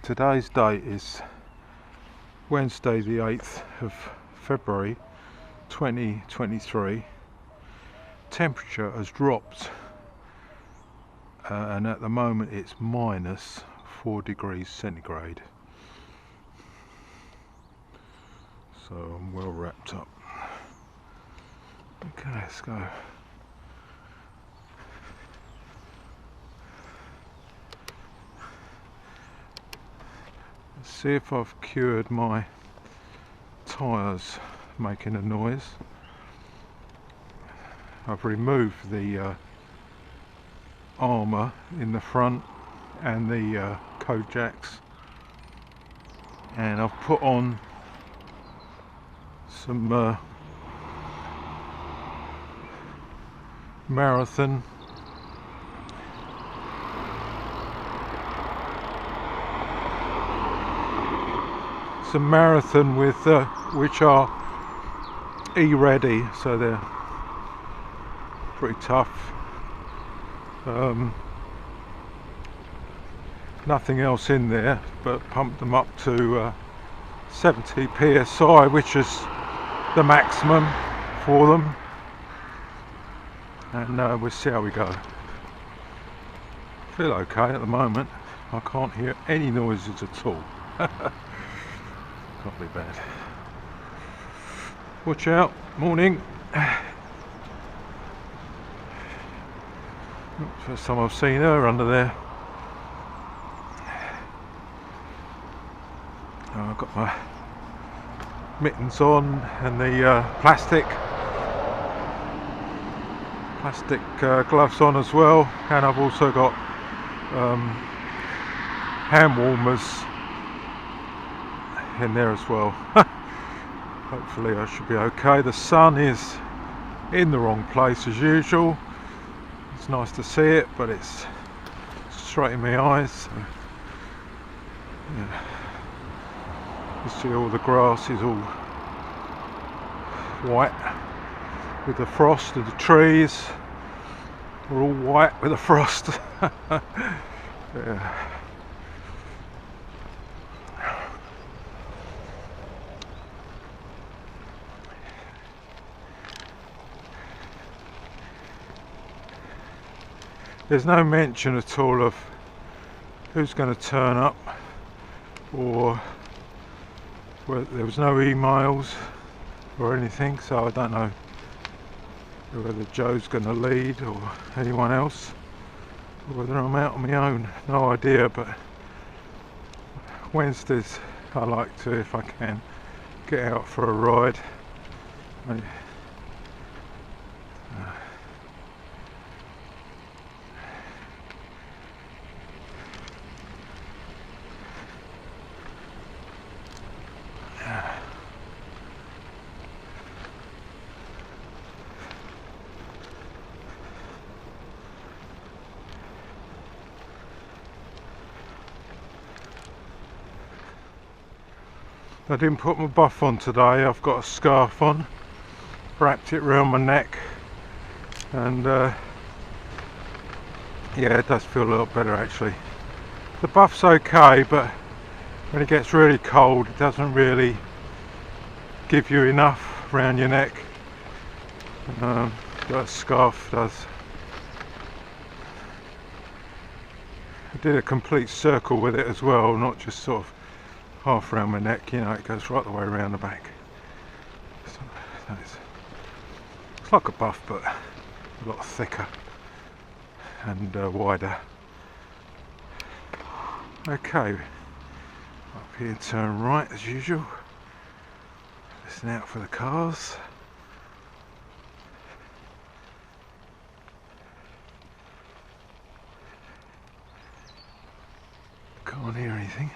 Today's date is Wednesday the 8th of February 2023. Temperature has dropped and at the moment it's minus 4 degrees centigrade. So I'm well wrapped up. Okay, let's go. Let's see if I've cured my tyres making a noise. I've removed the armour in the front and the code jacks, and I've put on some Marathon with which are E-ready, so they're pretty tough. Nothing else in there, but pumped them up to 70 psi, which is the maximum for them, and we'll see how we go. Feel okay at the moment. I can't hear any noises at all. Can't be bad. Watch out, morning. First time I've seen her under there. I've got my mittens on and the plastic gloves on as well, and I've also got hand warmers in there as well. Hopefully I should be okay. The sun is in the wrong place as usual. It's nice to see it, but it's straight in my eyes, so, yeah. You see all the grass is all white with the frost, and the trees are all white with the frost. Yeah. There's no mention at all of who's going to turn up, or there was no emails or anything, so I don't know whether Joe's going to lead or anyone else, or whether I'm out on my own. No idea, but Wednesdays I like to, if I can, get out for a ride. I didn't put my buff on today. I've got a scarf on, wrapped it around my neck, and yeah, it does feel a lot better actually. The buff's okay, but when it gets really cold it doesn't really give you enough around your neck. That scarf does. I did a complete circle with it as well, not just sort of half around my neck, you know, it goes right the way around the back. So it's like a buff, but a lot thicker and wider. Okay, up here, turn right as usual. Listen out for the cars. Can't hear anything.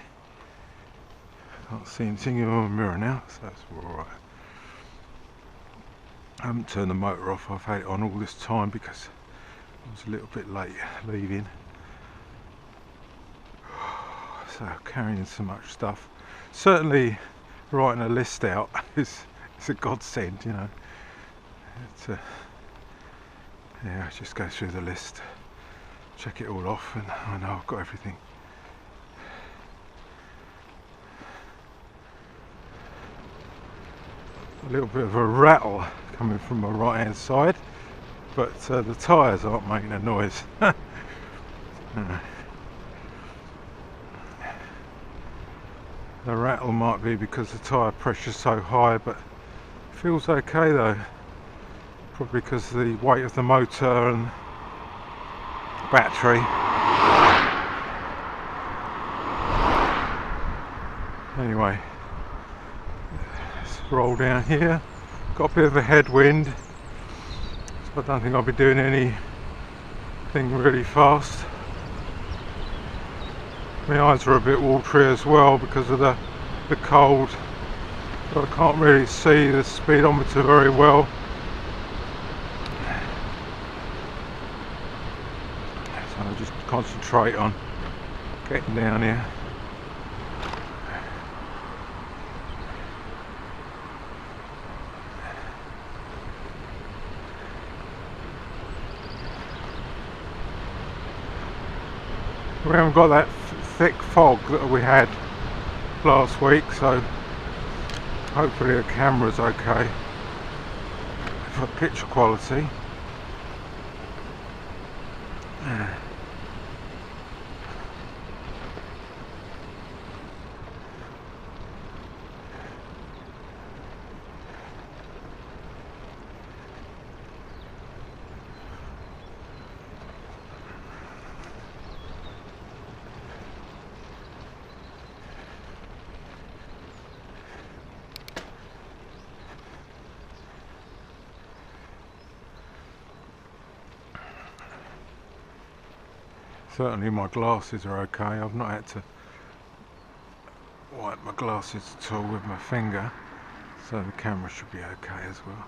Can't see anything in my mirror now, so that's alright. I haven't turned the motor off. I've had it on all this time because I was a little bit late leaving. So carrying so much stuff. Certainly writing a list out is a godsend, you know. It's yeah, I just go through the list, check it all off, and I know I've got everything. a little bit of a rattle coming from my right hand side, but the tyres aren't making a noise. The rattle might be because the tyre pressure's so high, but it feels okay though. Probably because of the weight of the motor and battery. Anyway, let's roll down here. Got a bit of a headwind, so I don't think I'll be doing anything really fast. My eyes are a bit watery as well because of the cold, so I can't really see the speedometer very well. So I'll just concentrate on getting down here. We haven't got that thick fog that we had last week, so hopefully the camera's okay for picture quality. Certainly my glasses are okay. I've not had to wipe my glasses at all with my finger, so the camera should be okay as well.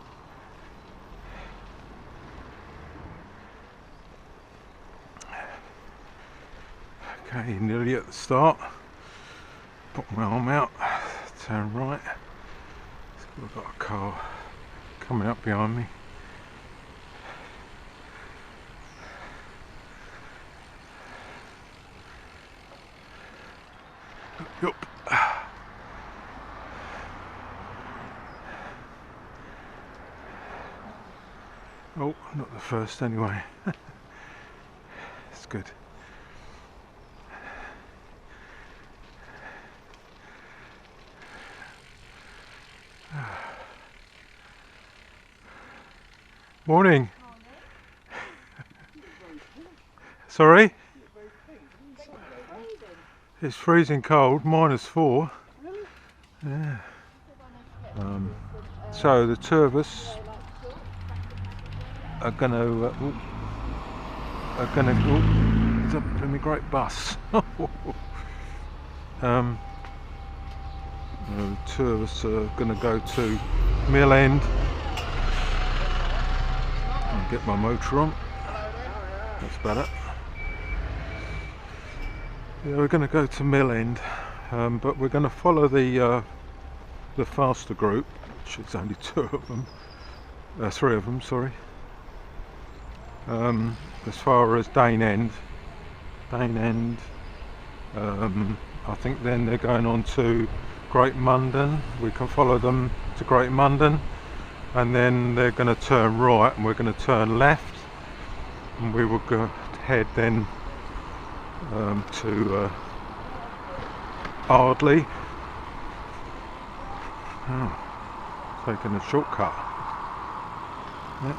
Okay, nearly at the start. Put my arm out, turn right. We've got a car coming up behind me. Yup. Oh, not the first anyway. It's good. Morning. Sorry? It's freezing cold, -4. Yeah. So the two of us are gonna it's a bloody great bus. The two of us are gonna go to Mill End and get my motor on. That's better. Yeah, we're going to go to Mill End, but we're going to follow the faster group, which is only three of them, sorry. As far as Dane End, I think then they're going on to Great Munden. We can follow them to Great Munden, and then they're going to turn right, and we're going to turn left, and we will go head then to Ardley. Oh, taking a shortcut. Yep.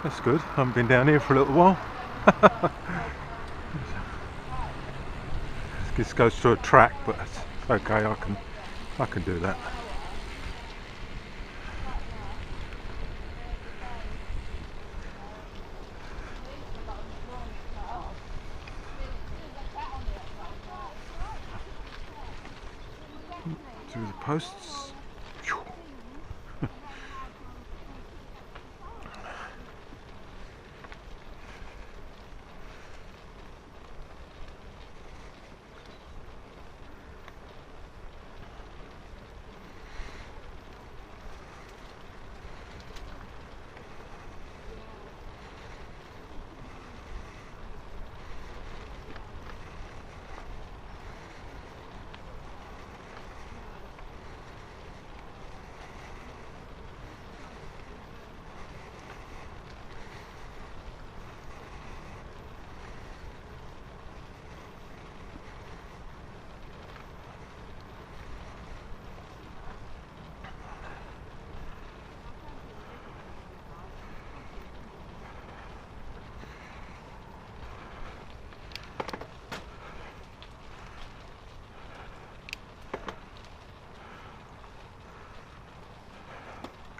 That's good. I haven't been down here for a little while. This goes to a track, but it's okay. I can do that. Through the posts.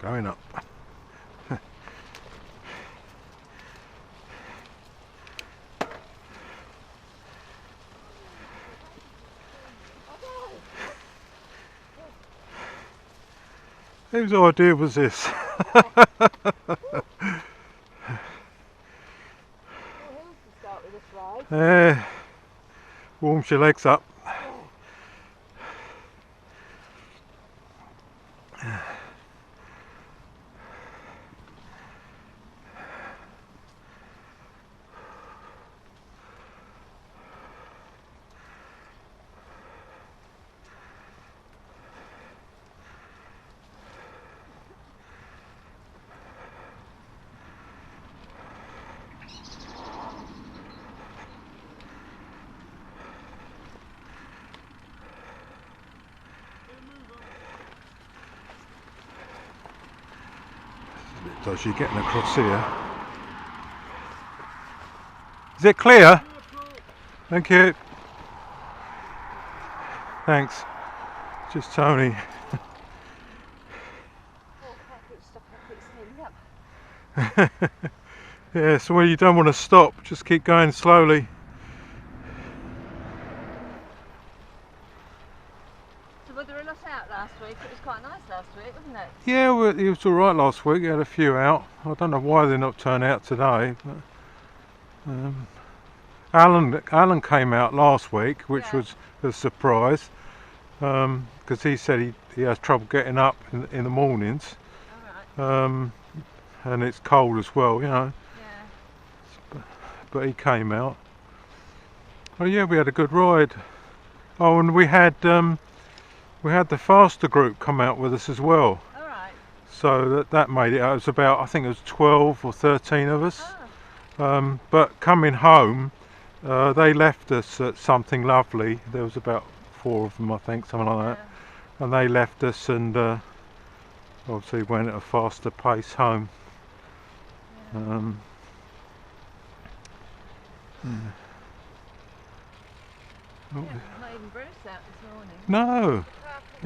Going up. Whose idea was this? Warms your legs up. Dodgy getting across here. Is it clear? Thank you. Thanks. Just Tony. Yeah, so when you don't want to stop, just keep going slowly. So were there a lot out last week? It was quite nice last week, wasn't it? Yeah, well, it was alright last week. We had a few out. I don't know why they're not turning out today. But, Alan came out last week, which was a surprise, because he said he has trouble getting up in the mornings. Alright. And it's cold as well, you know. Yeah. But he came out. Oh yeah, we had a good ride. Oh, and we had the faster group come out with us as well. Alright. So that made it. It was about, I think it was 12 or 13 of us. Oh. But coming home, they left us at Something Lovely. There was about 4 of them, I think, something like that. And they left us and obviously went at a faster pace home. Yeah. Not even Bruce out this morning. No.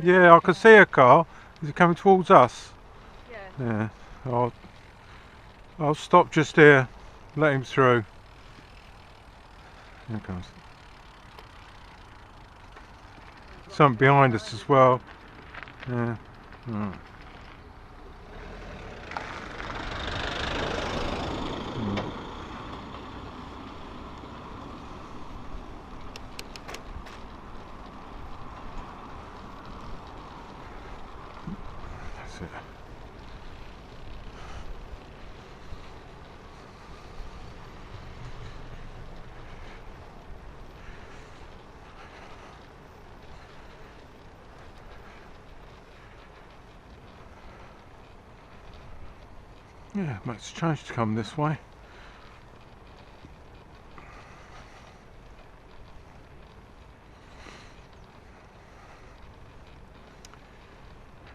Yeah, I could see a car. Is it coming towards us? Yeah. Yeah. I'll stop just here. Let him through. Here it comes. Something behind us as well. Yeah. Right. That's it. Yeah, much change to come this way.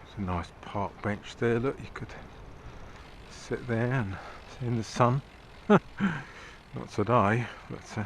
There's a nice park bench there, look, you could sit there and sit in the sun. Not today, but yeah.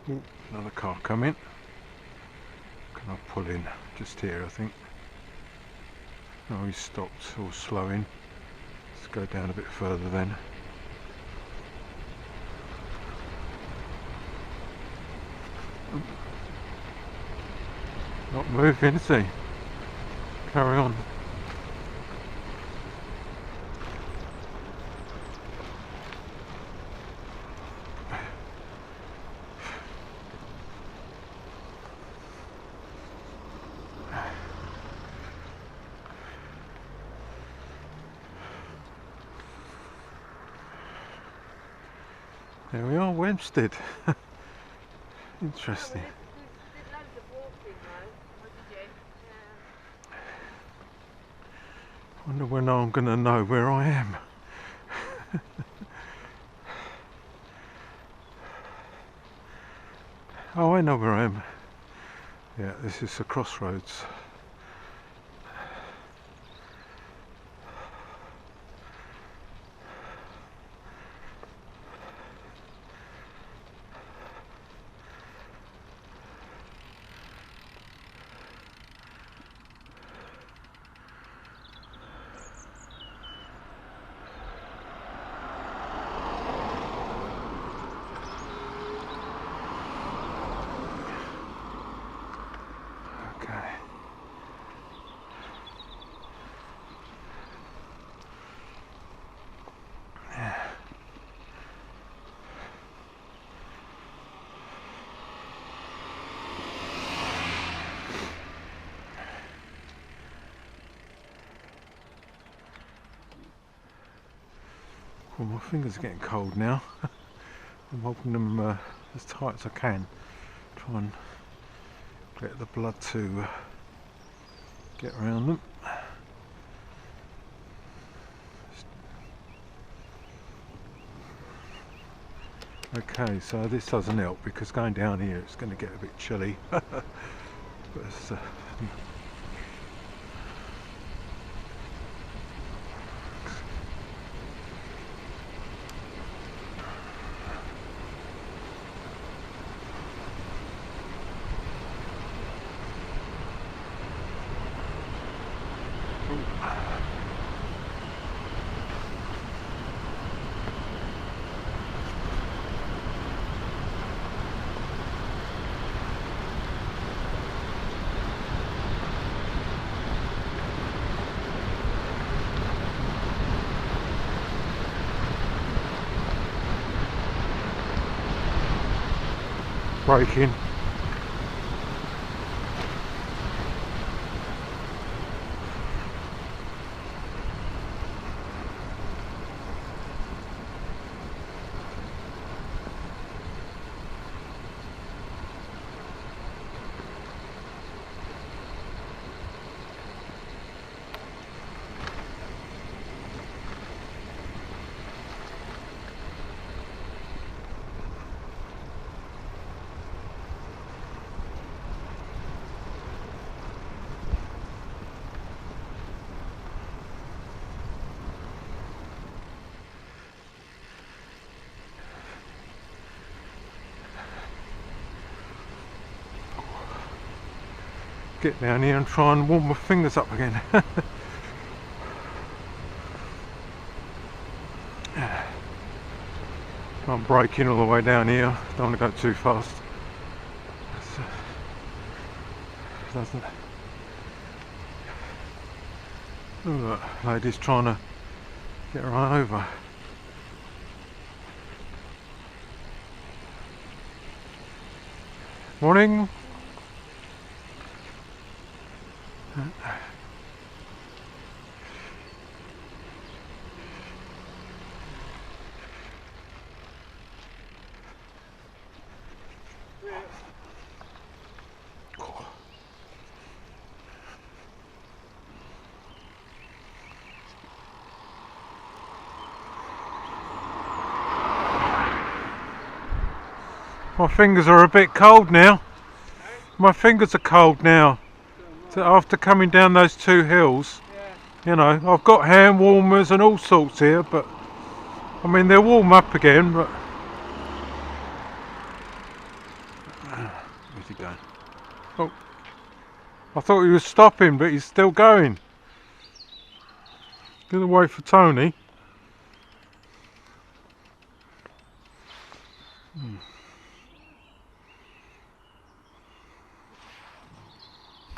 Ooh, another car coming. Can I pull in just here, I think? Oh, he's stopped or slowing. Let's go down a bit further then. Not moving, is he? Carry on. There we are, Wempstead. Interesting. We did loads of walking though. What did you? Wonder when I'm going to know where I am. Oh, I know where I am. Yeah, this is the crossroads. Okay. Well, my fingers are getting cold now. I'm holding them as tight as I can. Try and get the blood to get around them. Okay, so this doesn't help because going down here it's going to get a bit chilly. But it's, braking. Get down here and try and warm my fingers up again. I'm braking all the way down here. Don't want to go too fast. Doesn't. Oh, look, lady's trying to get right over. Morning. My fingers are a bit cold now. My fingers are cold now. So after coming down those two hills, you know, I've got hand warmers and all sorts here, but I mean they'll warm up again. But where's he going? Oh, I thought he was stopping, but he's still going. Gonna wait for Tony.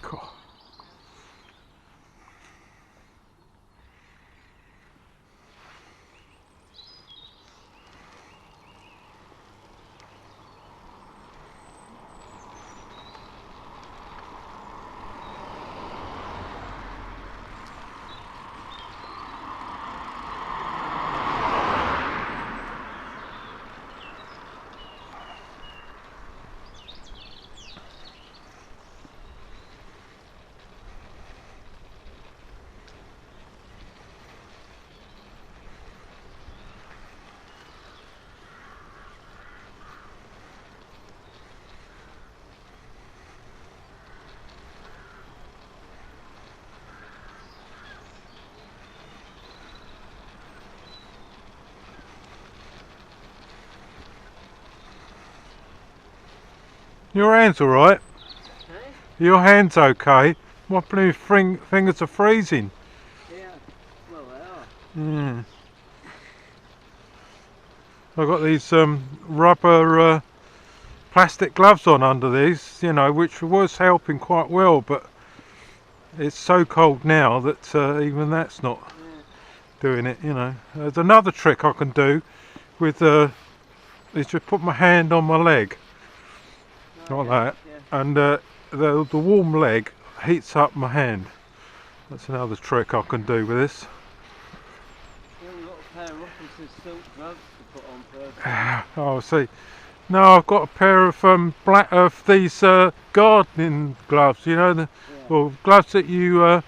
Cool. Your hand's alright? Hey? Your hand's okay? My blue fingers are freezing. Yeah. Well, they are. Mm. I've got these rubber plastic gloves on under these, you know, which was helping quite well, but it's so cold now that even that's not Yeah. doing it, you know. There's another trick I can do with is just put my hand on my leg, Oh, like yeah. that, Yeah. and the warm leg heats up my hand. That's another trick I can do with this. You haven't got a pair of Ruffles' silk gloves to put on first. Oh, see. No, I've got a pair of black of these gardening gloves. You know, Yeah. well, gloves that you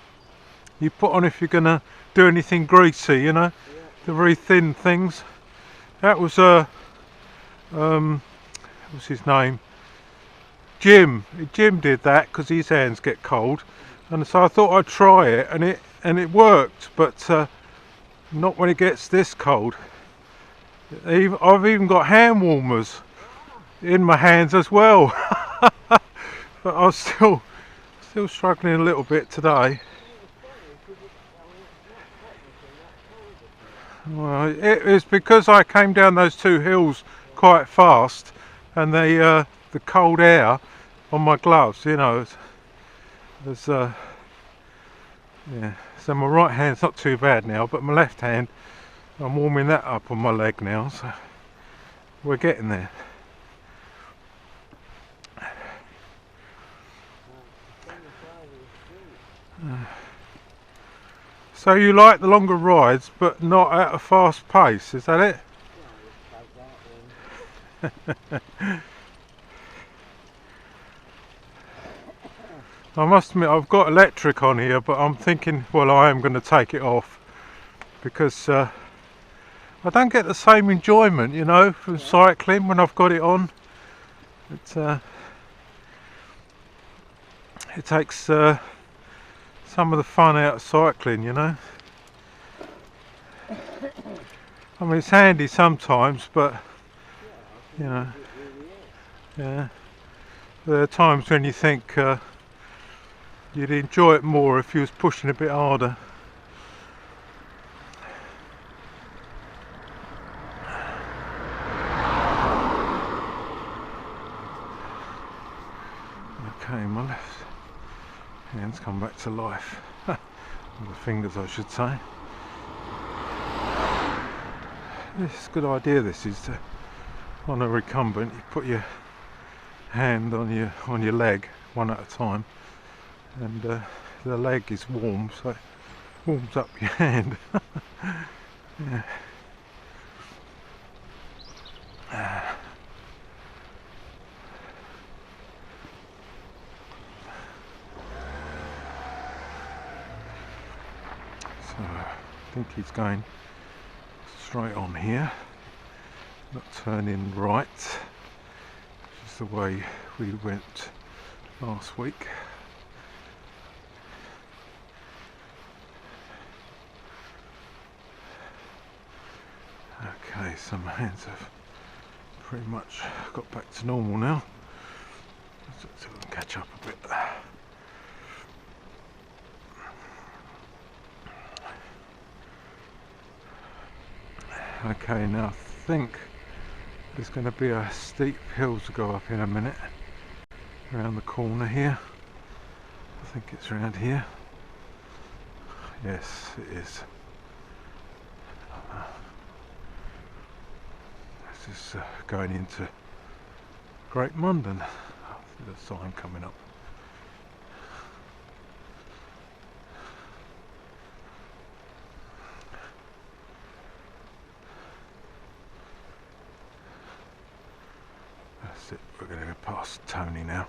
put on if you're gonna do anything greasy. You know, Yeah. the very thin things. That was what's his name? Jim. Jim did that because his hands get cold, and so I thought I'd try it, and it worked, but not when it gets this cold. I've even got hand warmers in my hands as well. But I'm still struggling a little bit today. Well, it is because I came down those two hills quite fast, and the cold air on my gloves, you know, yeah. So my right hand's not too bad now, but my left hand, I'm warming that up on my leg now, so we're getting there. So you like the longer rides, but not at a fast pace, is that it? I must admit I've got electric on here, but I'm thinking, well, I am going to take it off because I don't get the same enjoyment, you know, from cycling when I've got it on. It takes some of the fun out of cycling, you know. I mean, it's handy sometimes, but you know, yeah. There are times when you think you'd enjoy it more if you was pushing a bit harder. Okay, my left hand's come back to life. The fingers, I should say. It's a good idea. This is to, on a recumbent, you put your hand on your leg one at a time, and the leg is warm, so it warms up your hand. Yeah. So I think he's going straight on here, not turning right, which is the way we went last week. Okay, so my hands have pretty much got back to normal now. So we can catch up a bit. Okay, now I think there's going to be a steep hill to go up in a minute around the corner here. I think it's around here. Yes, it is. This is going into Great London. There's a sign coming up. That's it, we're going to go past Tony now.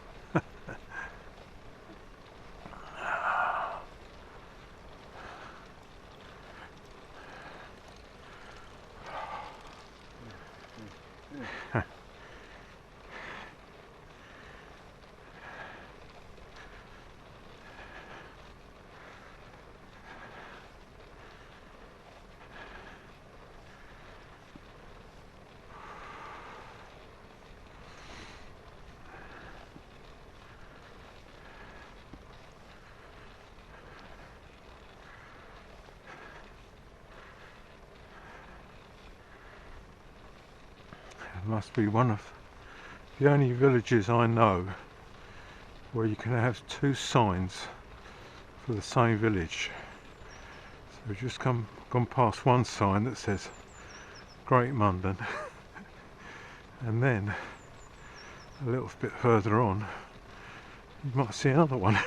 must be one of the only villages I know where you can have two signs for the same village. So we've just gone past one sign that says Great Mundon and then a little bit further on you might see another one.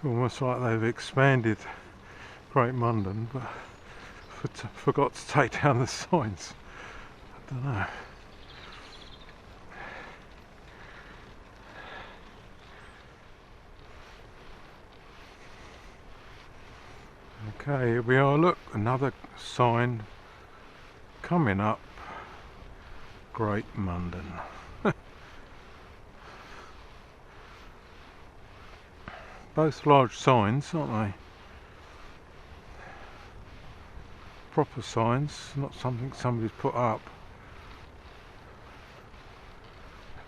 Almost like they've expanded Great Mundon but forgot to take down the signs. I don't know. Okay, here we are, look, another sign coming up, Great Mundon. Both large signs, aren't they? Proper signs, not something somebody's put up.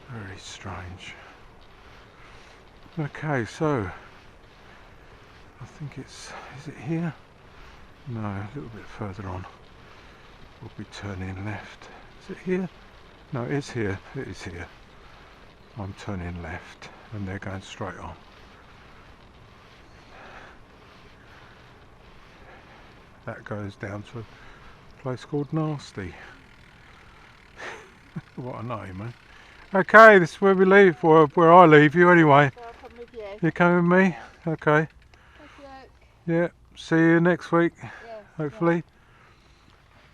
Very strange. Okay, so I think is it here? No, a little bit further on. We'll be turning left. Is it here? No, it is here. It is here. I'm turning left and they're going straight on. That goes down to a place called Nasty. What a name, eh? Okay, this is where we leave, or where I leave you anyway. So I'll come with you. You coming with me? Yeah. Okay. Yeah, see you next week, Yeah. hopefully.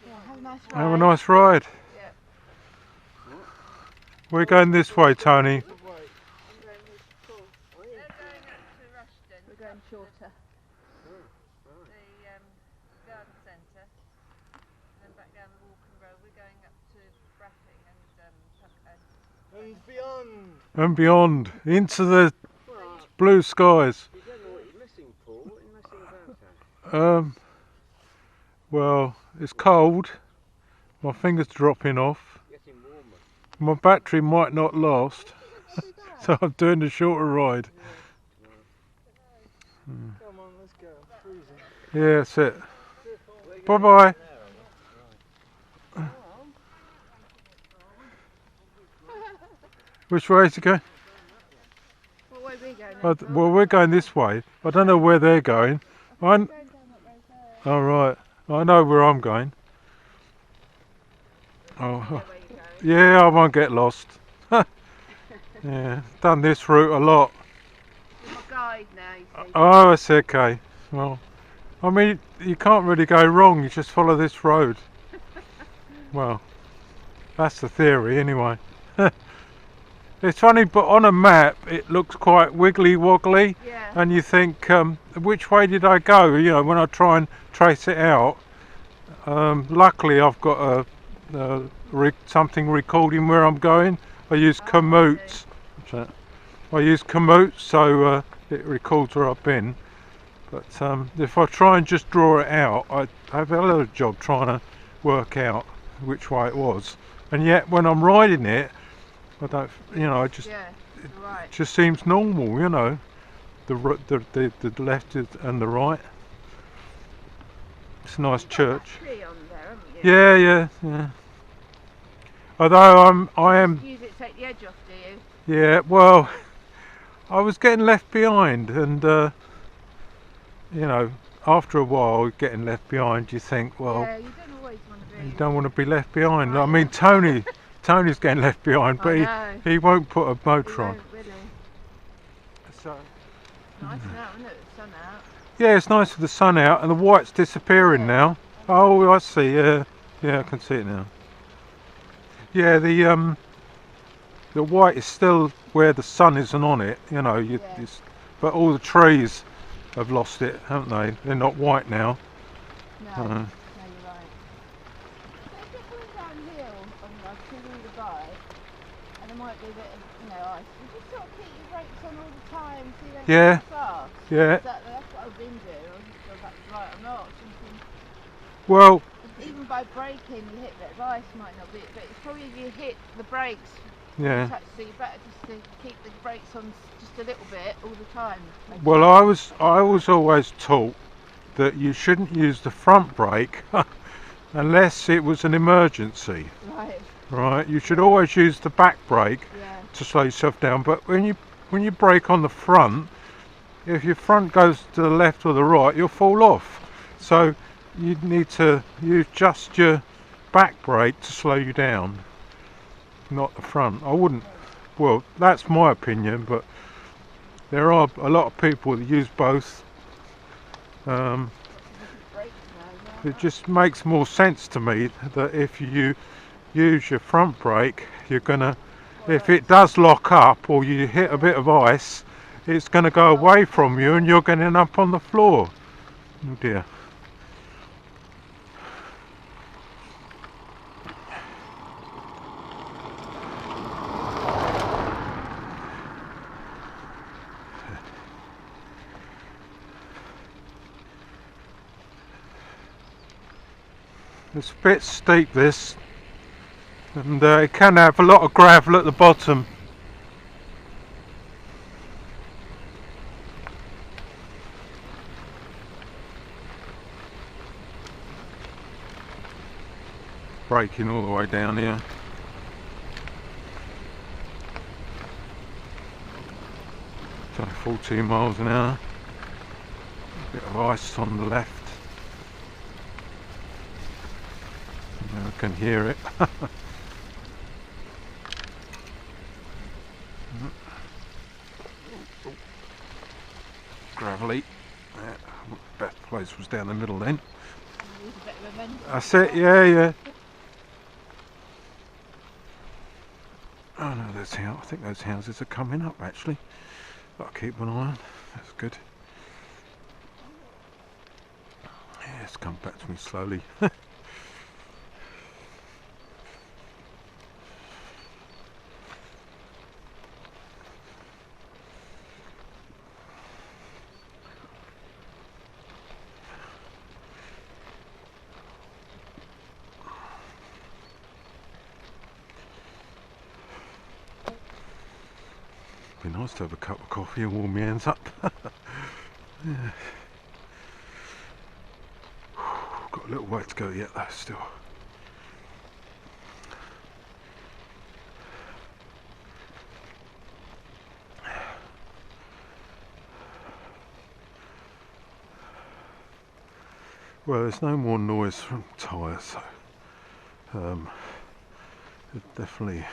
Yeah, have a nice ride. Have a nice ride. Yeah. We're going this way, Tony. I'm going with Paul. They're going up to Rushden, We're going shorter. the garden centre, and then back down the Walking Road. We're going up to Brapping and And beyond. And beyond, into the Well, blue skies. you don't know what you're missing, Paul. What are you missing about that? Well, it's cold. My finger's dropping off. Getting warmer. My battery might not last. So I'm doing the shorter ride. Come on, let's go. I'm freezing. Yeah, that's it. Bye bye. Which way is it going? What way are we going? Well, we're going this way. I don't know where they're going. Going down that road there. Oh, right. I know where I'm going. I know Oh, where you're going. yeah, I won't get lost. Yeah, done this route a lot. You're my guide now, you see. Oh, it's okay. Well, I mean, you can't really go wrong. You just follow this road. Well, that's the theory anyway. It's funny, but on a map it looks quite wiggly woggly, Yeah. and you think, which way did I go? You know, when I try and trace it out. Luckily, I've got something recording where I'm going. I use Komoot. I use Komoot, so it records where I've been. But if I try and just draw it out, I have a little job trying to work out which way it was. And yet, when I'm riding it, I don't, you know, I just Yeah, you're right. just seems normal, you know. The left and the right. It's a nice church. Tree on there, haven't you? Yeah. Although I am. Use it to take the edge off, do you? Yeah. Well, I was getting left behind, and you know, after a while, getting left behind, you think, well, Yeah, you don't always want to be. you don't want to be left behind. I mean, Tony's getting left behind, but I know. he won't put a You motor on. won't really. So. Nice now, isn't it? The sun out. Yeah, it's nice with the sun out and the white's disappearing now. Oh, I see. Yeah, I can see it now. Yeah, the white is still where the sun isn't on it. You know, Yeah. but all the trees have lost it, haven't they? They're not white now. No, Uh, no, you're right. But if you're coming downhill on like two-wheeler bike, and there might be a bit of, you know, ice, you just sort of keep your brakes on all the time so you don't Yeah. go too fast. Yeah. That's what I've been doing. I was just going back to right or not. Thinking, Well, even by braking, you hit a bit of ice, might not be, but it's probably if you hit the brakes, yeah. so you better just to keep the brakes on just a little bit all the time. Well, I was always taught that you shouldn't use the front brake unless it was an emergency. Right. Right, you should always use the back brake Yeah. to slow yourself down. But when you brake on the front, if your front goes to the left or the right, you'll fall off. So you need to use just your back brake to slow you down, not the front. I wouldn't. Well, that's my opinion, but there are a lot of people that use both. Different brakes now, It just makes more sense to me that if you use your front brake, you're gonna, if it does lock up or you hit a bit of ice, it's gonna go away from you and you're going to end up on the floor. Oh dear. It's a bit steep this, and it can have a lot of gravel at the bottom. Braking all the way down here. So 14 miles an hour. A bit of ice on the left. I can hear it. Gravelly. Yeah, best place was down the middle then. Use a bit of momentum. That's it, yeah. Oh no, I think those houses are coming up actually. I'll keep an eye on. That's good. Yeah, it's come back to me slowly. Be nice to have a cup of coffee and warm my hands up. Yeah. Got a little way to go yet though still. Well, there's no more noise from tyres, so there's definitely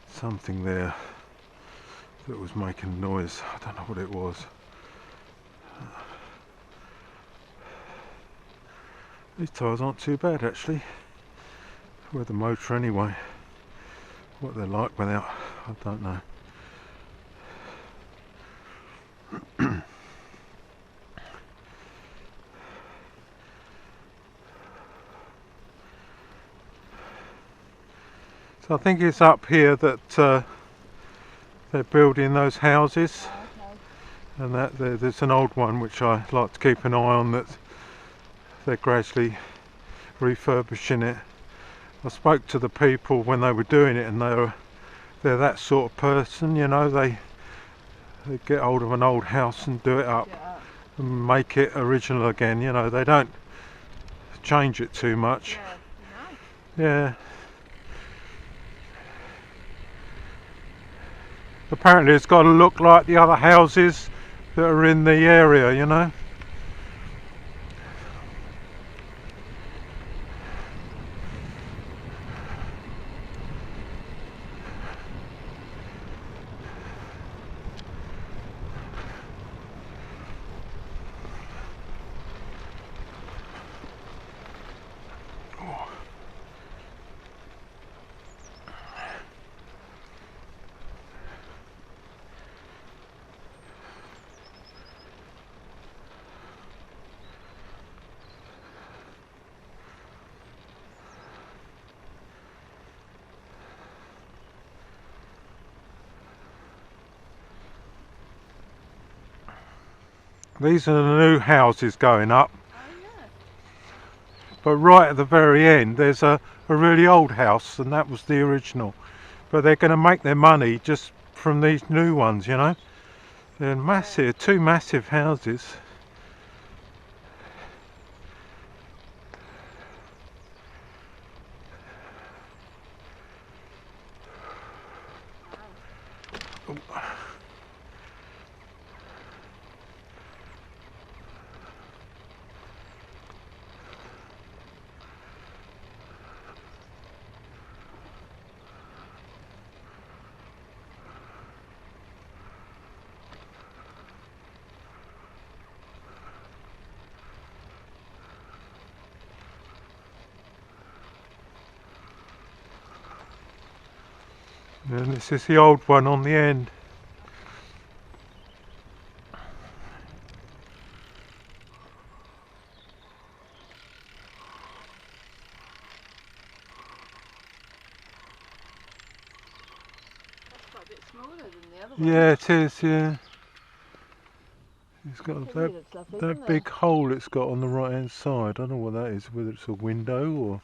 something there that was making noise. I don't know what it was. These tyres aren't too bad actually. With the motor anyway. What they're like without, I don't know. So I think it's up here that they're building those houses. Okay. And that there's an old one which I like to keep an eye on, that they're gradually refurbishing it. I spoke to the people when they were doing it, and they're that sort of person, you know, they get hold of an old house and do it up Yeah. and make it original again, you know, they don't change it too much. Yeah. Yeah. Apparently it's got to look like the other houses that are in the area, you know. These are the new houses going up, Oh yeah. but right at the very end there's a really old house, and that was the original. But they're going to make their money just from these new ones, you know. They're massive, two massive houses. And this is the old one on the end. That's quite a bit smaller than the other one. Yeah, it is, yeah. It's got It that, looks lovely, that doesn't big it? hole it's got on the right hand side. I don't know what that is, whether it's a window or...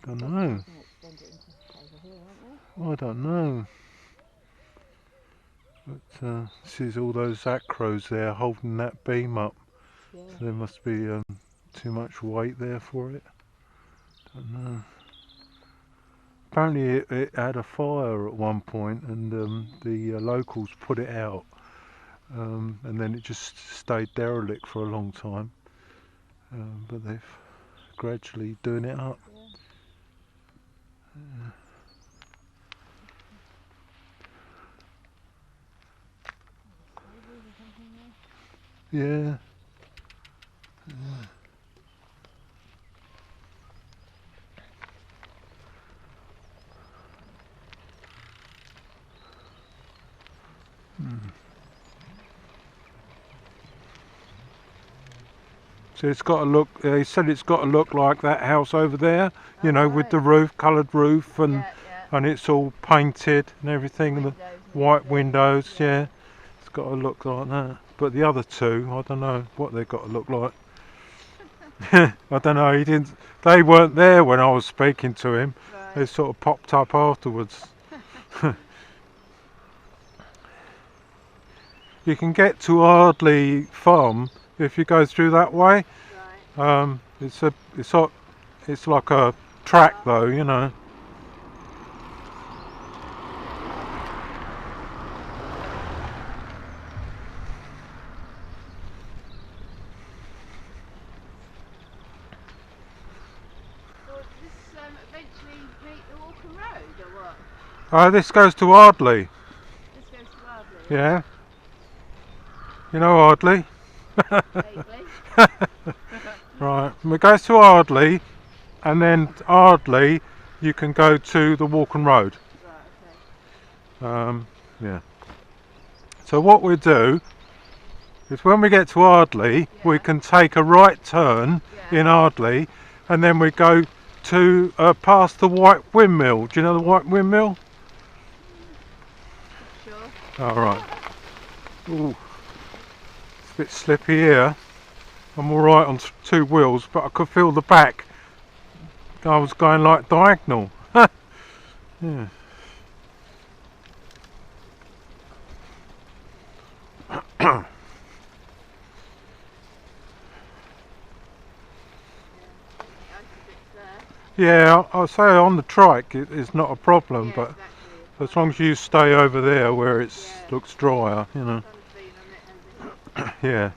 don't know. Going to extend it into over here, aren't they? I don't know. But this is all those acros there holding that beam up. Yeah. So there must be too much weight there for it. Don't know. Apparently it had a fire at one point and the locals put it out. And then it just stayed derelict for a long time. But they've gradually doing it up. Yeah. Stables or something there? Yeah. So it's got to look, they said it's got to look like that house over there, you know, with the roof, coloured roof, and Yeah. and it's all painted and everything, and the white windows, yeah. It's got to look like that. But the other two, I don't know what they've got to look like. I don't know, they weren't there when I was speaking to him. Right. They sort of popped up afterwards. You can get to Ardley Farm if you go through that way. Right. It's like a track though, you know. Well, does this eventually meet the Walking Road or what? This goes to Ardley. This goes to Ardley. Yeah. You know Ardley? Vaguely. Right. It goes to Ardley, and then Ardley you can go to the Walking Road. Right, okay. Yeah. So what we'll do is when we get to Ardley, we Yeah. can take a right turn Yeah. in Ardley, and then we go to past the White Windmill. Do you know the White Windmill? Sure. All right. Ooh, it's a bit slippy here. I'm all right on two wheels, but I could feel the back. I was going like diagonal. Yeah. Yeah, I'll say on the trike it's not a problem, Yeah, but exactly. as long as you stay over there where it Yeah. looks drier, you know. Sun's been on it, hasn't it? Yeah.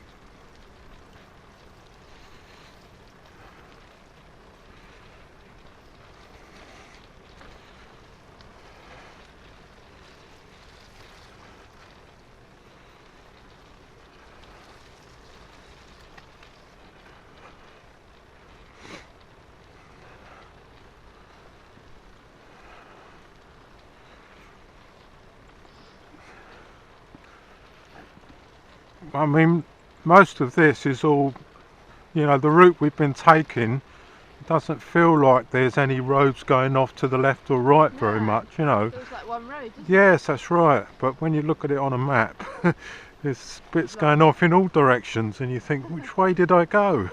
I mean, most of this is all, you know, the route we've been taking doesn't feel like there's any roads going off to the left or right very No. much, you know. Feels like one road, doesn't Yes, that's right. But when you look at it on a map, there's bits going off in all directions, and you think, which way did I go?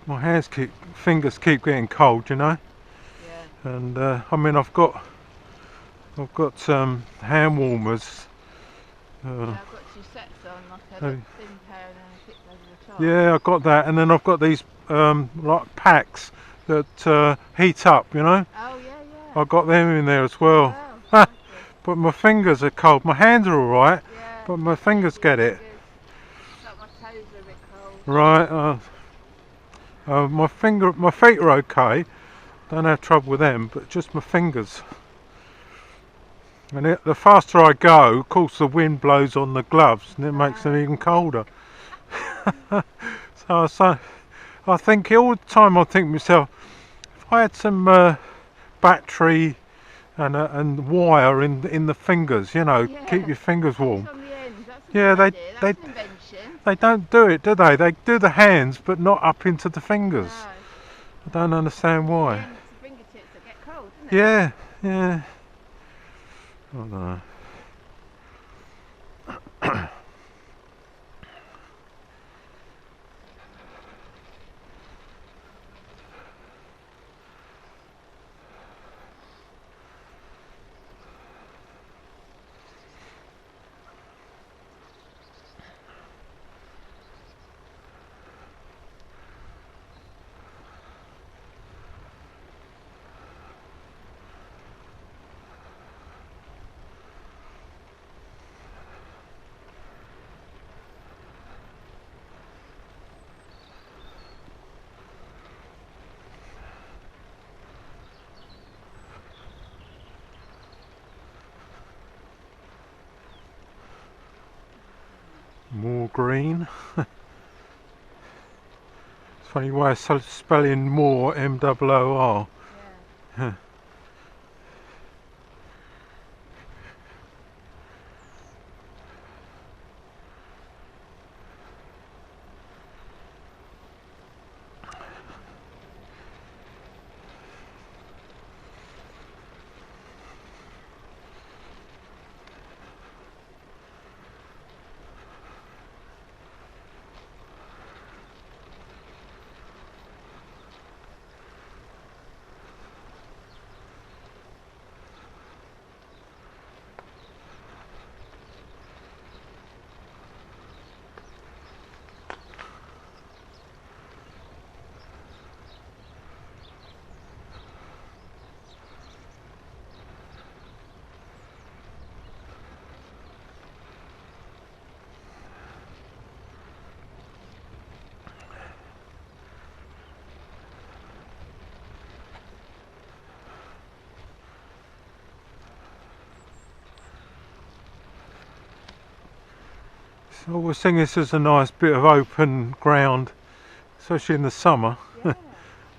My fingers keep getting cold, you know. it? Yeah. And I mean, I've got hand warmers. Yeah, I've got two sets on, like a Oh. thin pair and then a thick over the top. Yeah, I've got that, and then I've got these like packs that heat up, you know. Oh yeah, yeah. I got them in there as well. Wow. But my fingers are cold. My hands are alright, Yeah. but my fingers get it. Like my toes are a bit cold. Right. My feet are okay. Don't have trouble with them, but just my fingers. And the faster I go, of course, the wind blows on the gloves, and it makes them even colder. So I think all the time I think to myself, if I had some battery and wire in the fingers, you know, Yeah. keep your fingers warm. On the ends. That's a Yeah, good idea. That's an invention. they don't do it, do they? They do the hands, but not up into the fingers. No. I don't understand The why. ends, the fingertips that get cold, isn't it? Yeah, yeah. I don't know. More green. It's funny way of spelling more, M-O-O-R. Yeah. I always think this is a nice bit of open ground, especially in the summer. Yeah.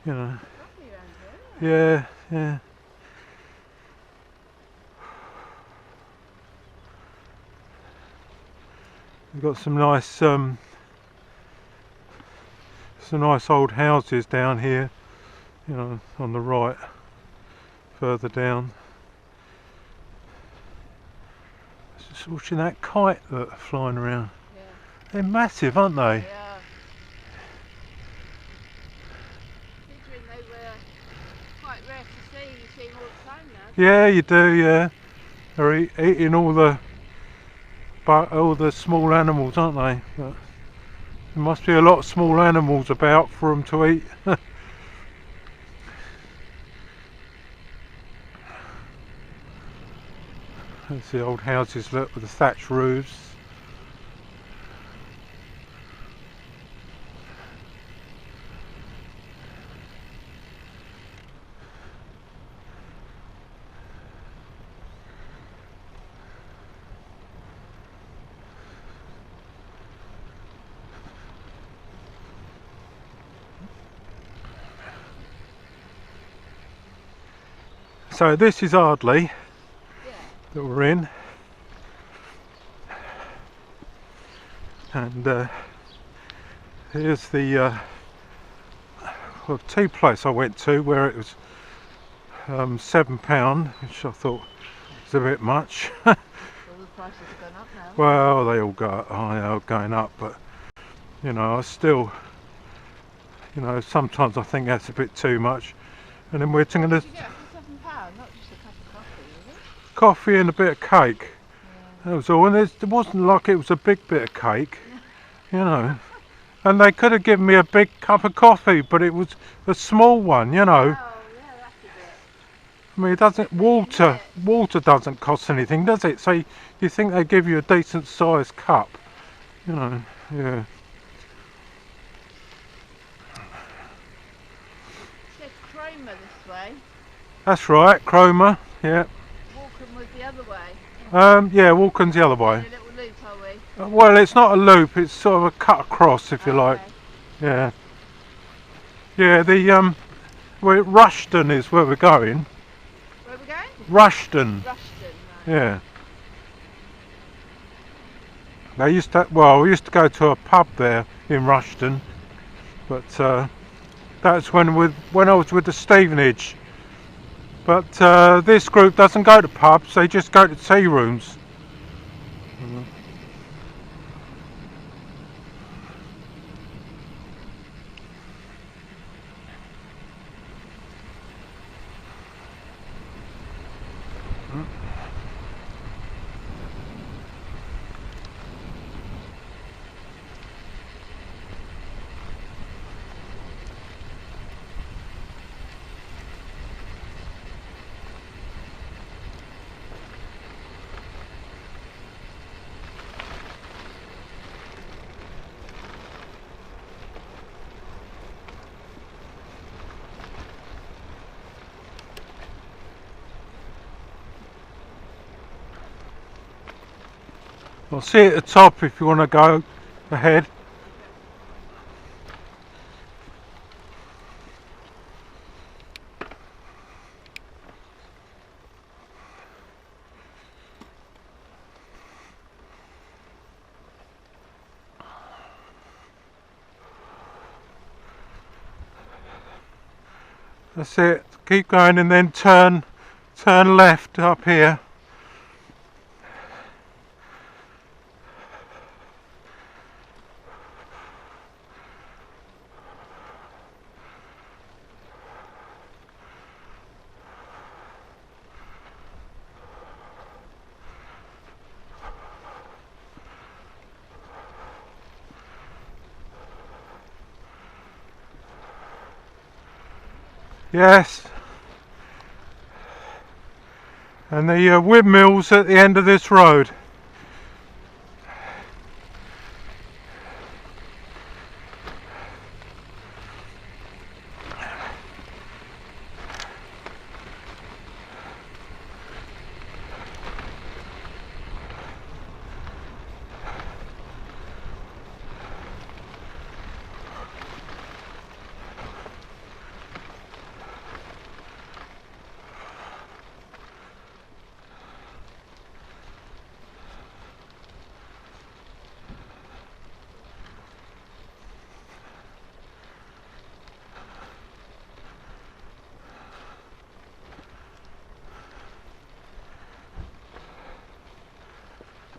You know. Lovely around here, isn't it? Yeah. We've got some nice old houses down here, you know, on the right, further down. Just watching that kite that's flying around. Yeah. They're massive, aren't they? They are. Considering they were quite rare to see, you see them all the time now. Yeah, you do. Yeah, they're eating all the small animals, aren't they? But there must be a lot of small animals about for them to eat. There's the old houses, look, with the thatched roofs. So this is Ardley Yeah. that we're in, and here's the tea place I went to where it was £7, which I thought was a bit much. All the prices have gone up now. Well, they are going up, but you know, I still, you know, sometimes I think that's a bit too much. And then we're going to You get for £7, not just a cup of coffee, is it? coffee and a bit of cake. Yeah. That was all, and it wasn't like it was a big bit of cake, you know. and they could have given me a big cup of coffee, but it was a small one, you know. Oh, yeah, that's a bit. I mean, it doesn't, water doesn't cost anything, does it? So you think they give you a decent sized cup, you know, yeah. Said Cromer this way. That's right, Cromer, yeah. Walking was the other way. Yeah, Walken's the other way. In a little loop, are we? Well, it's not a loop, it's sort of a cut across, if you like. Okay. Yeah. Yeah, Rushton is where we're going. Where are we going? Rushton, Rushton, right. yeah. We used to go to a pub there in Rushton, but that's when I was with the Stevenage. But this group doesn't go to pubs; they just go to tea rooms. I'll see you at the top if you want to go ahead. That's it. Keep going and then turn left up here. Yes. And the windmill's at the end of this road.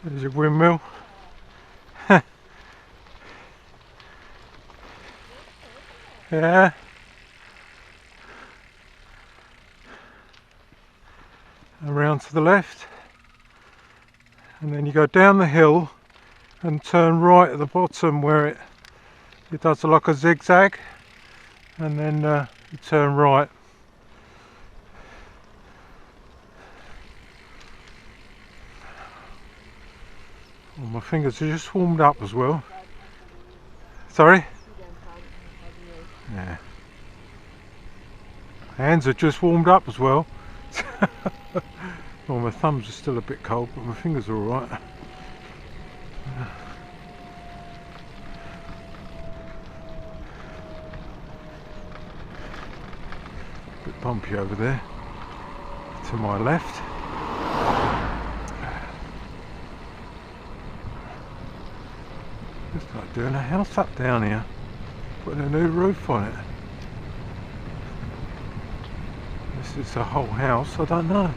There's your windmill. Yeah. Around to the left. And then you go down the hill and turn right at the bottom where it does like a zigzag. And then you turn right. Oh, my fingers are just warmed up as well. Sorry? Yeah. Hands are just warmed up as well. Well, my thumbs are still a bit cold, but my fingers are alright. Bit bumpy over there to my left. Looks like doing a house up down here, putting a new roof on it. This is a whole house, I don't know.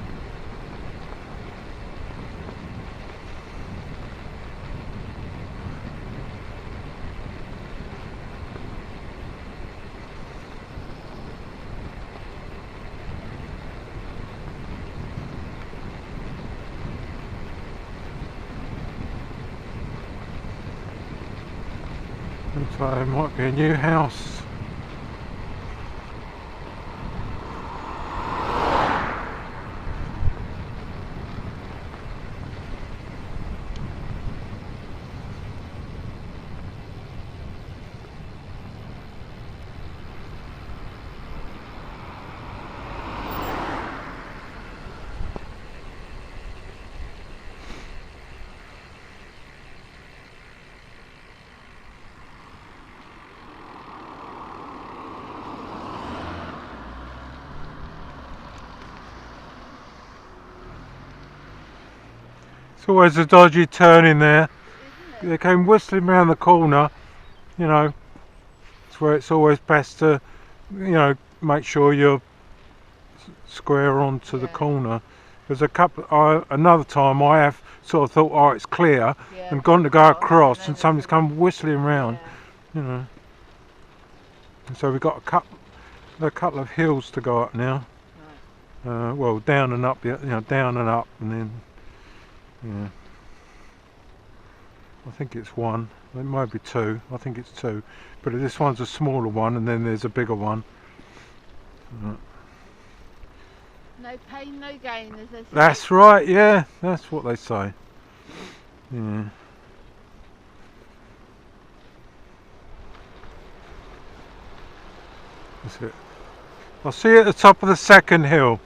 Looks like it might be a new house. It's always a dodgy turn in there. Isn't They it? came whistling round the corner, you know. It's where it's always best to, you know, make sure you're square onto the Yeah. corner. There's another time I have sort of thought, oh, it's clear, Yeah, and gone to go across, then and it's somebody's a- come whistling round, Yeah. you know. And so we've got a couple of hills to go up now. Right. Well, down and up, you know, down and up, and then, yeah. I think it's one. It might be two. I think it's two. But this one's a smaller one, and then there's a bigger one. No pain, no gain, as they say. That's right, yeah. That's what they say. Yeah. That's it. I'll see you at the top of the second hill.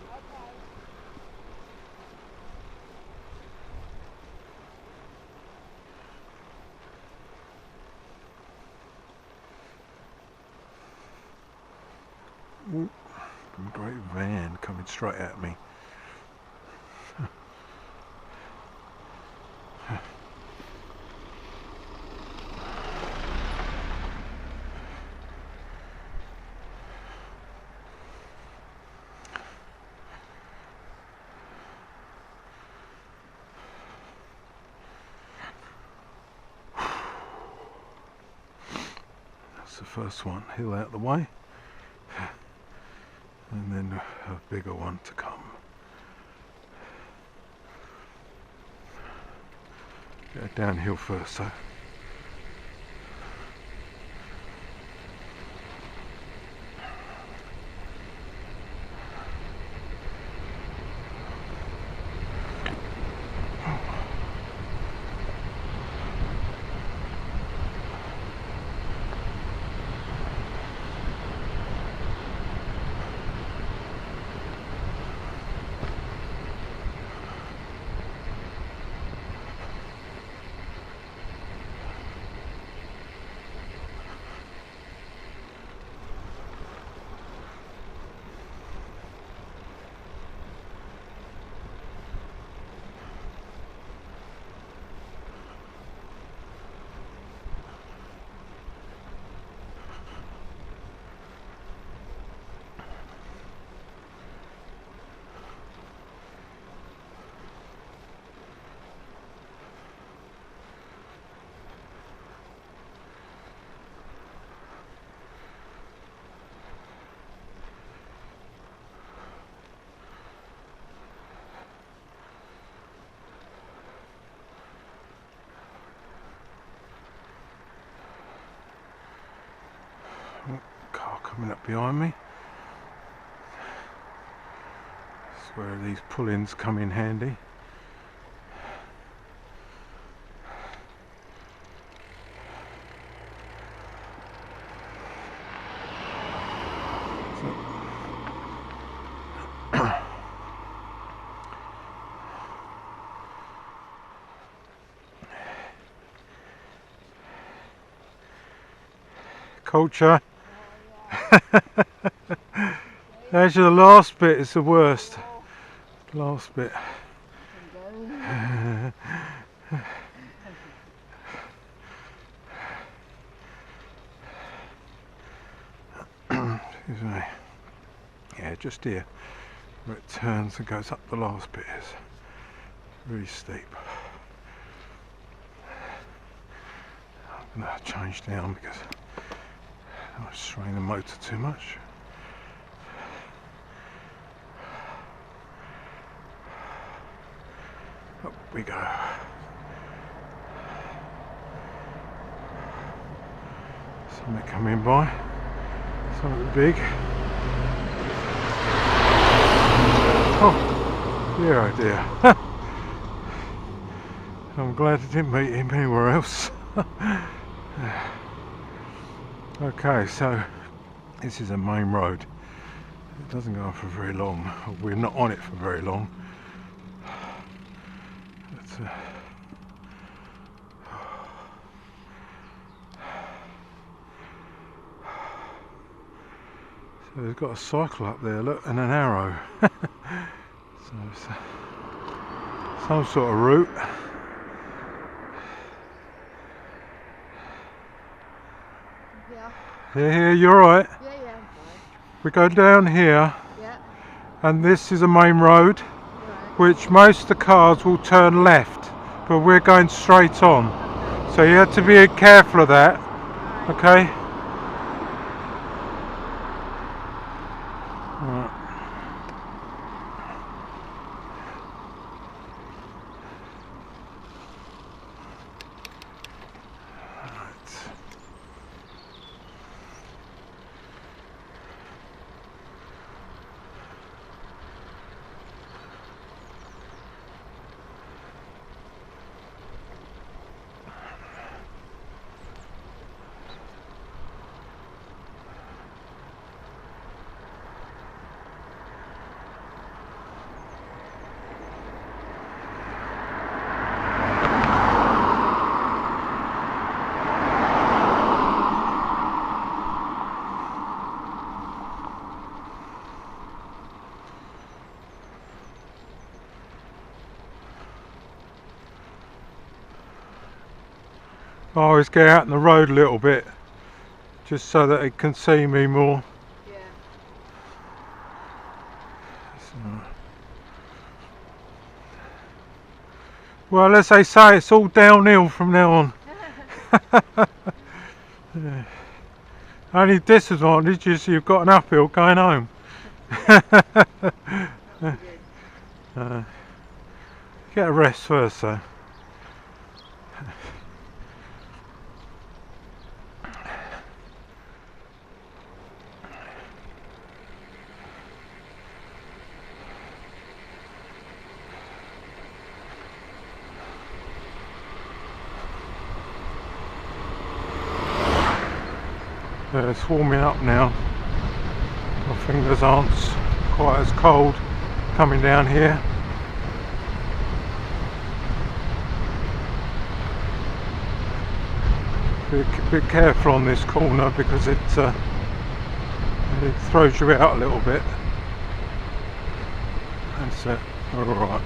Ooh, great van coming straight at me. That's the first one, hill out the way. And then a bigger one to come. Go downhill first though. Car coming up behind me. That's where these pull-ins come in handy. Culture. Actually, the last bit is the worst. Last bit. Excuse me. Yeah, just here where it turns and goes up. The last bit is really steep. I'm going to change down because I was strain the motor too much. Up we go. Something coming by. Something big. Oh dear, oh dear. I'm glad I didn't meet him anywhere else. Okay, so this is a main road. It doesn't go on for very long. We're not on it for very long. But, so we've got a cycle up there, look, and an arrow. So it's some sort of route. Yeah, you're right. Yeah, I'm fine. We go down here, Yeah. and this is a main road, Right. which most of the cars will turn left, but we're going straight on. So you have to be careful of that, okay? Right. I always get out in the road a little bit, just so that it can see me more. Yeah. Well, as they say, it's all downhill from now on. Yeah. Only disadvantage is you've got an uphill going home. Get a rest first though. It's warming up now. My fingers aren't quite as cold coming down here. Be careful on this corner because it throws you out a little bit. That's it. All right.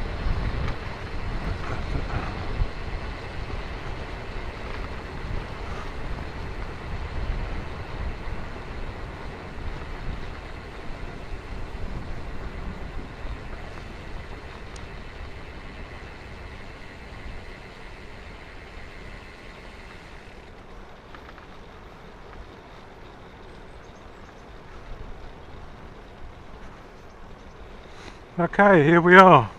Okay, here we are.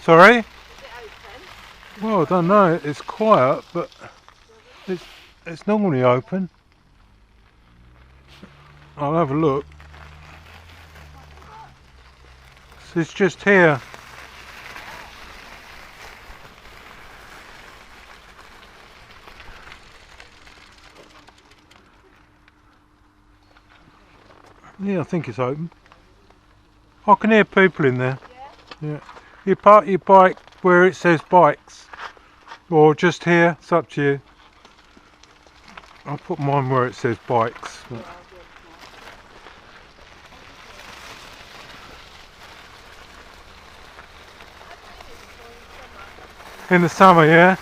Sorry? Is it open? Well, I don't know. It's quiet, but it's normally open. I'll have a look. It's just here. Yeah, I think it's open. I can hear people in there. Yeah. You park your bike where it says bikes, or just here. It's up to you. I'll put mine where it says bikes. But In the summer, yeah?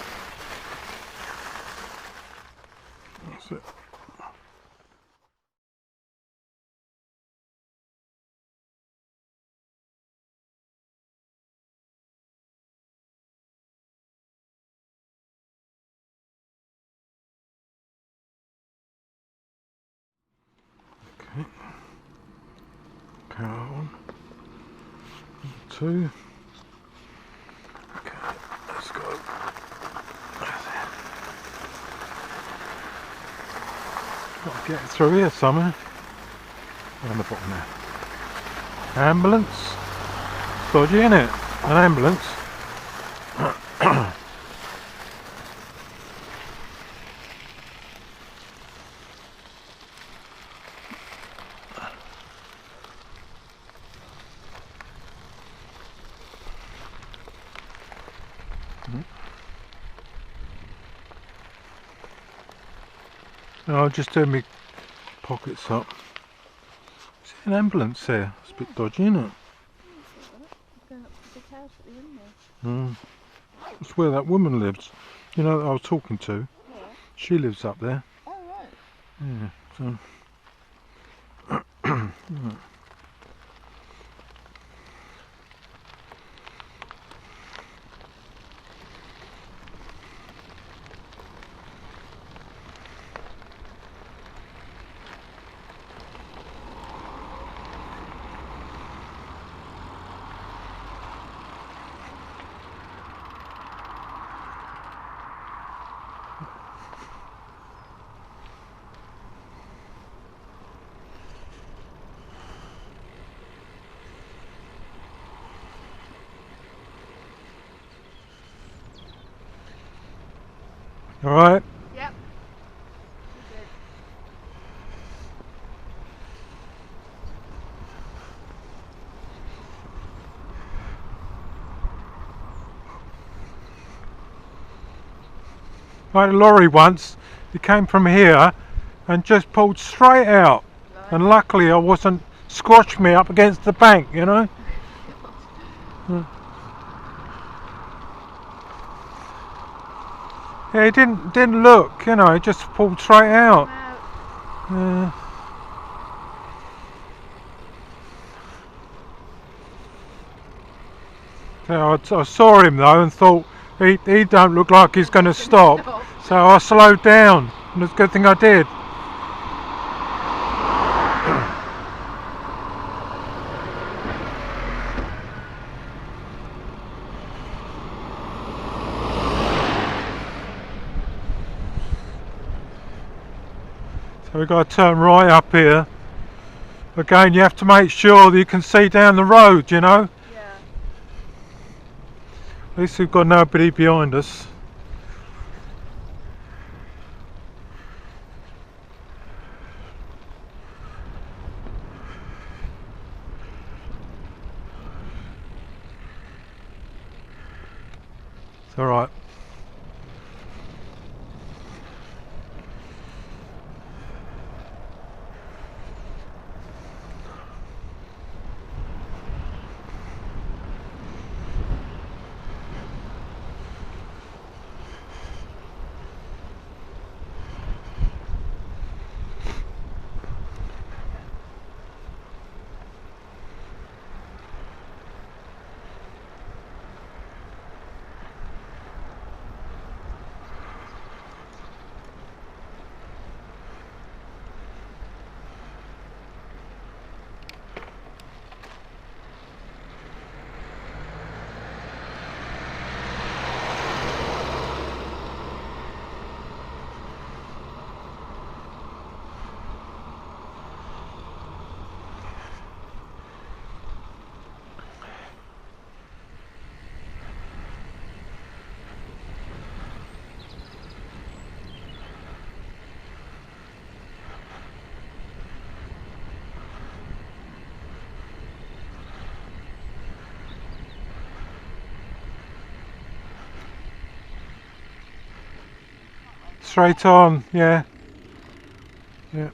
That's it. Okay. Power on. 2. Okay, let's go. Got to get through here somewhere. On the bottom there. Ambulance. Dodgy, isn't it? An ambulance. I'll just do my pockets up. Is it an ambulance there? It's a bit dodgy, isn't it? Going up to the big house at the end there. That's where that woman lives. You know that I was talking to? Yeah. She lives up there. Oh right. Yeah, so... Alright? Yep. I had a lorry once. It came from here and just pulled straight out. Right. And luckily I wasn't squashed me up against the bank, you know? Yeah, it didn't look, you know, it just pulled straight out. Wow. So I saw him though and thought he don't look like he's going to stop. So I slowed down and it's a good thing I did. So we've got to turn right up here. Again, you have to make sure that you can see down the road, you know. Yeah. At least we've got nobody behind us. It's alright. Straight on, yeah. Yeah.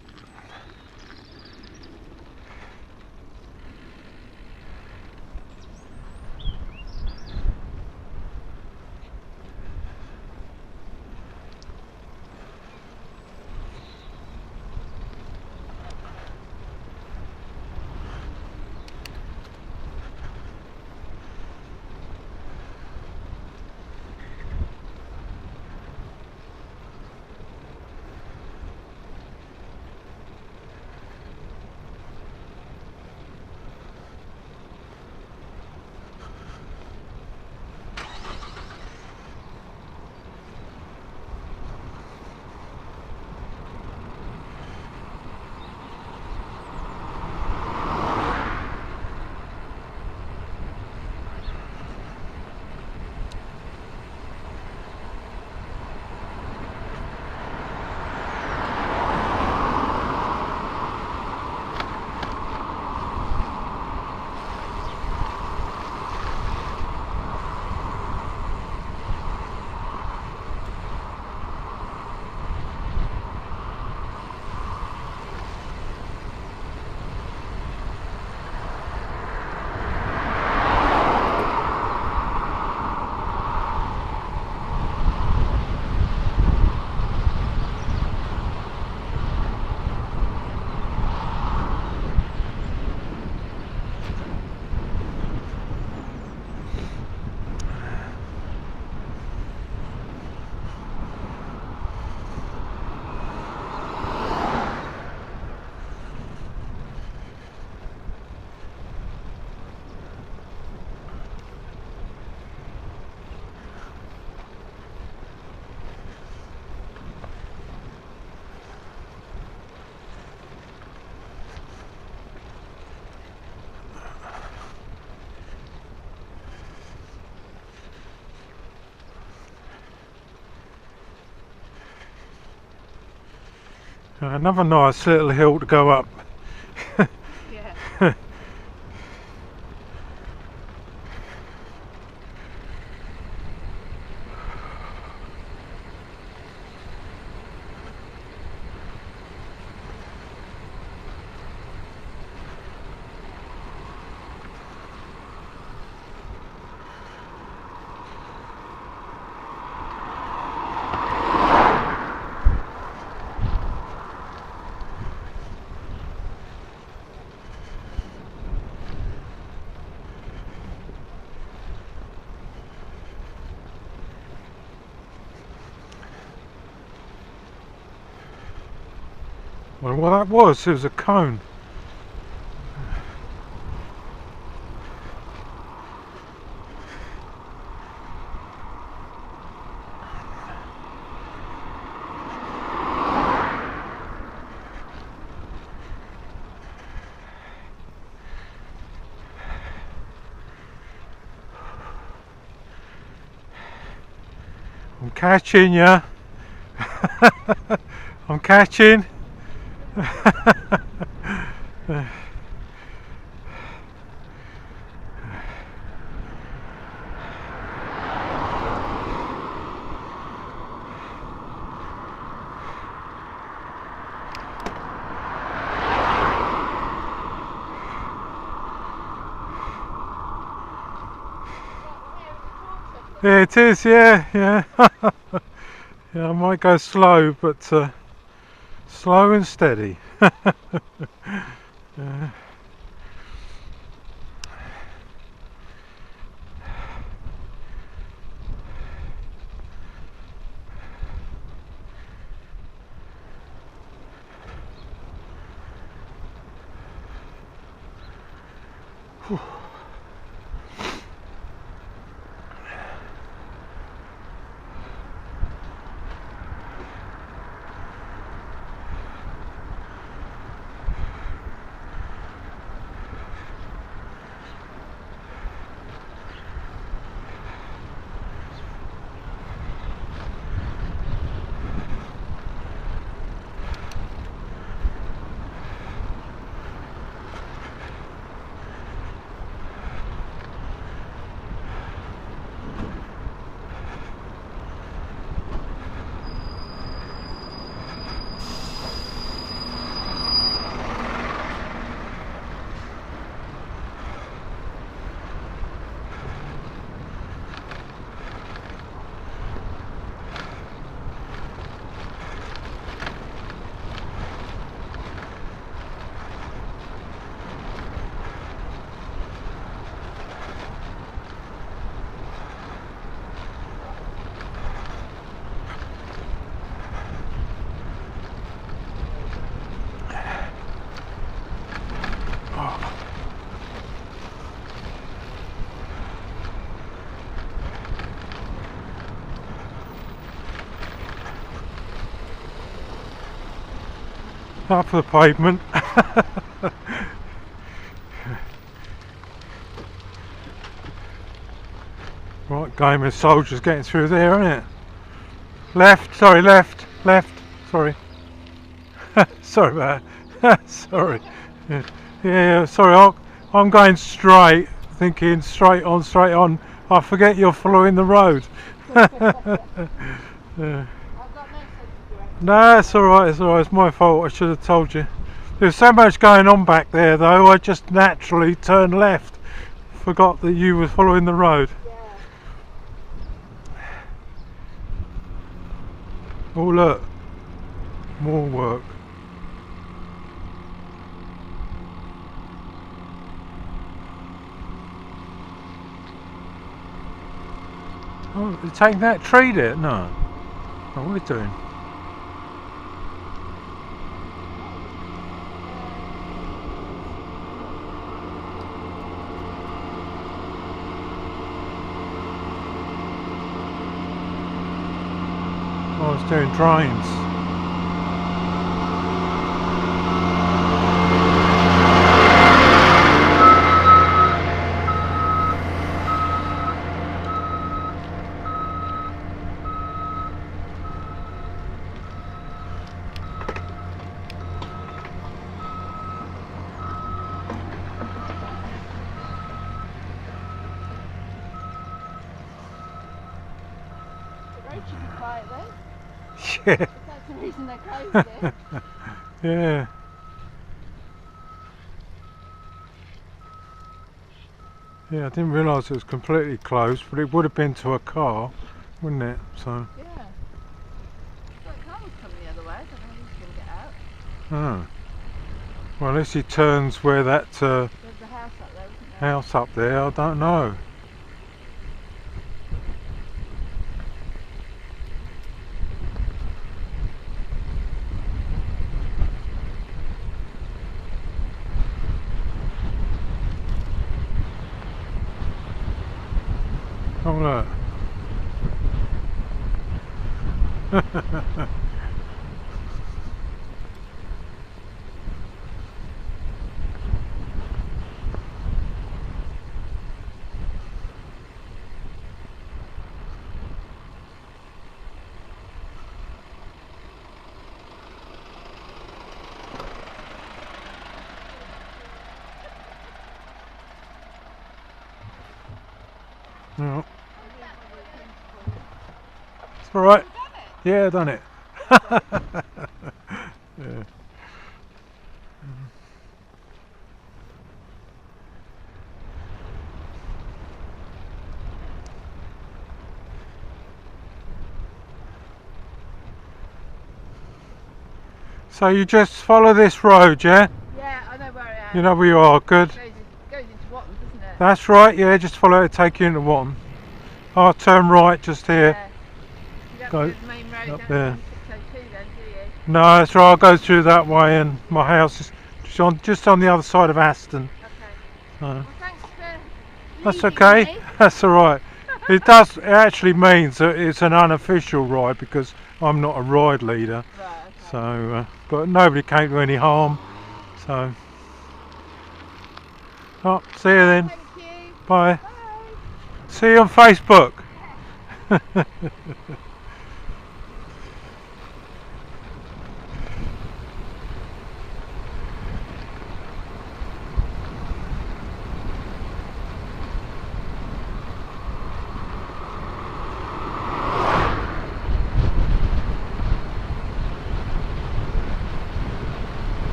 Another nice little hill to go up. Yeah. Well, what that was, it was a cone. I'm catching ya. I'm catching. Yeah, it is, yeah. Yeah, I might go slow, but slow and steady. Yeah. Whew. Up the pavement. Right, game of soldiers getting through there, isn't it? Left, sorry, left, sorry. Sorry about that. Sorry. Yeah, sorry, I'm going straight, thinking straight on. I forget you're following the road. Yeah. I've got no sense of direction. No, it's alright, it's my fault, I should have told you. There's so much going on back there though, I just naturally turned left. Forgot that you were following the road. Yeah. Oh look, more work. Oh, they're taking that tree there? No. Oh, what are we doing? Oh, it's doing drains. road should be quiet though. Yeah. If that's the reason they closed it. Yeah. Yeah, I didn't realise it was completely closed, but it would have been to a car, wouldn't it? So. Yeah. Well, the car was coming the other way. I don't know how he's going to get out. Oh. Well, unless he turns where that There's the house up there, isn't there? house up there, I don't know. Oh look. No. It's alright. Yeah, I done it. Yeah. So you just follow this road, yeah? Yeah, I know where it is. You know where you are, good. It goes into Watton, doesn't it? That's right, yeah, just follow it, take you into Watton. I'll turn right just here. Yeah. You don't Go go to the main road up down there. to 602 then, do you? No, that's right, I'll go through that way and my house is just on the other side of Aston. Okay. So. Well, thanks for That's leading okay, me. that's alright. It actually means that it's an unofficial ride because I'm not a ride leader. Right, okay. So, but nobody came to any harm. So, oh, see you then. Thank you. Bye. Bye. See you on Facebook.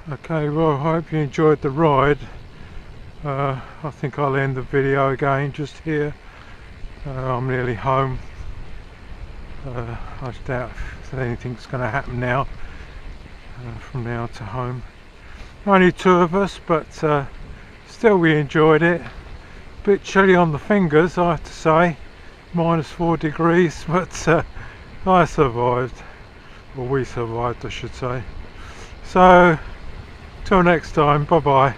Okay, well, I hope you enjoyed the ride. I think I'll end the video again just here. I'm nearly home. I doubt if anything's going to happen now from now to home. Only two of us, but still we enjoyed it. Bit chilly on the fingers, I have to say, -4 degrees, but I survived, or we survived I should say. So till next time, bye bye.